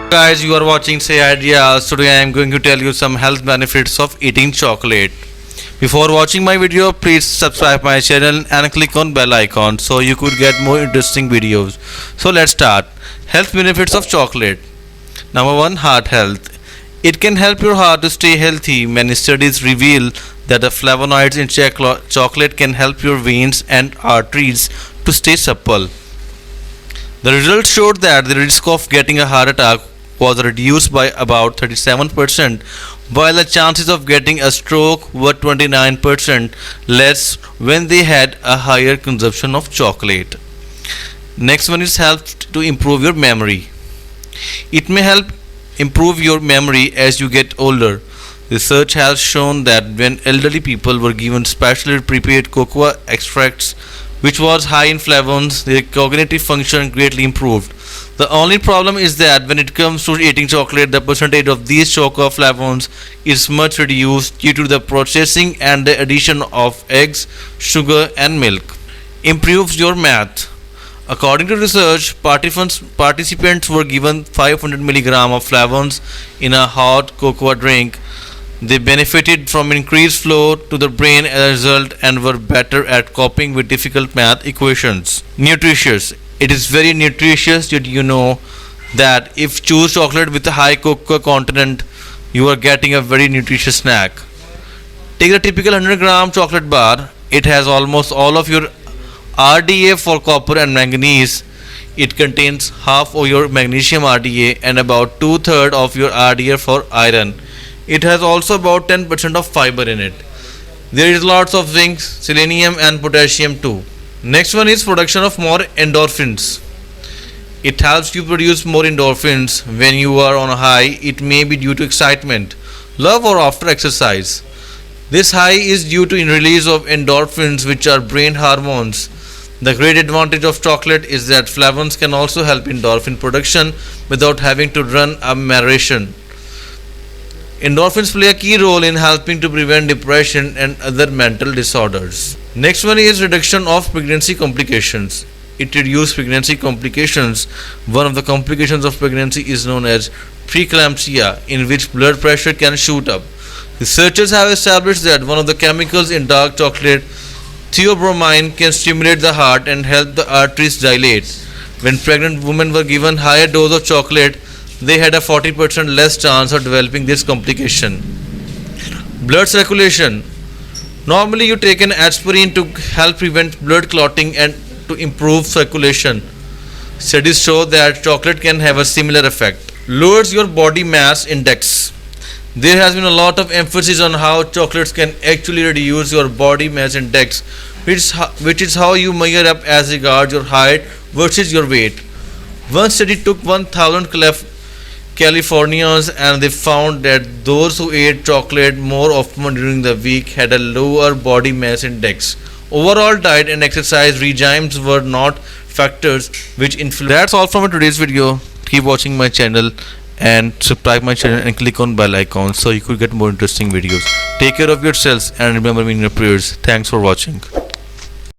Guys, you are watching Say Ideas. Today I am going to tell you some health benefits of eating chocolate. Before watching my video, please subscribe my channel and click on bell icon so you could get more interesting videos. So let's start. Health benefits of chocolate. Number 1, heart health. It can help your heart to stay healthy. Many studies reveal that the flavonoids in chocolate can help your veins and arteries to stay supple. The results showed that the risk of getting a heart attack was reduced by about 37%, while the chances of getting a stroke were 29% less when they had a higher consumption of chocolate. Next one is helped to improve your memory. It may help improve your memory as you get older. Research has shown that when elderly people were given specially prepared cocoa extracts, which was high in flavonoids, their cognitive function greatly improved. The only problem is that when it comes to eating chocolate, the percentage of these cocoa flavonoids is much reduced due to the processing and the addition of eggs, sugar, and milk. Improves your math. According to research, participants were given 500 mg of flavonoids in a hot cocoa drink. They benefited from increased flow to the brain as a result and were better at coping with difficult math equations. Nutritious. It is very nutritious. Did you know that if choose chocolate with a high cocoa content, you are getting a very nutritious snack? Take the typical 100-gram chocolate bar. It has almost all of your RDA for copper and manganese. It contains half of your magnesium RDA and about 2/3 of your RDA for iron. It has also about 10% of fiber in it. There is lots of zinc, selenium and potassium too. Next one is production of more endorphins. It helps you produce more endorphins when you are on a high. It may be due to excitement, love or after exercise. This high is due to release of endorphins, which are brain hormones. The great advantage of chocolate is that flavonoids can also help endorphin production without having to run a marathon. Endorphins play a key role in helping to prevent depression and other mental disorders. Next one is reduction of pregnancy complications. It reduces pregnancy complications. One of the complications of pregnancy is known as preeclampsia, in which blood pressure can shoot up. Researchers have established that one of the chemicals in dark chocolate, theobromine, can stimulate the heart and help the arteries dilate. When pregnant women were given higher dose of chocolate, they had a 40% less chance of developing this complication. Blood circulation. Normally you take an aspirin to help prevent blood clotting and to improve circulation. Studies show that chocolate can have a similar effect. Lowers your body mass index. There has been a lot of emphasis on how chocolates can actually reduce your body mass index, which is how you measure up as regards your height versus your weight. One study took 1000 Californians and they found that those who ate chocolate more often during the week had a lower body mass index. Overall diet and exercise regimes were not factors which influence. That's all from today's video. Keep watching my channel and subscribe my channel and click on bell icon so you could get more interesting videos. Take care of yourselves and remember me in your prayers. Thanks for watching.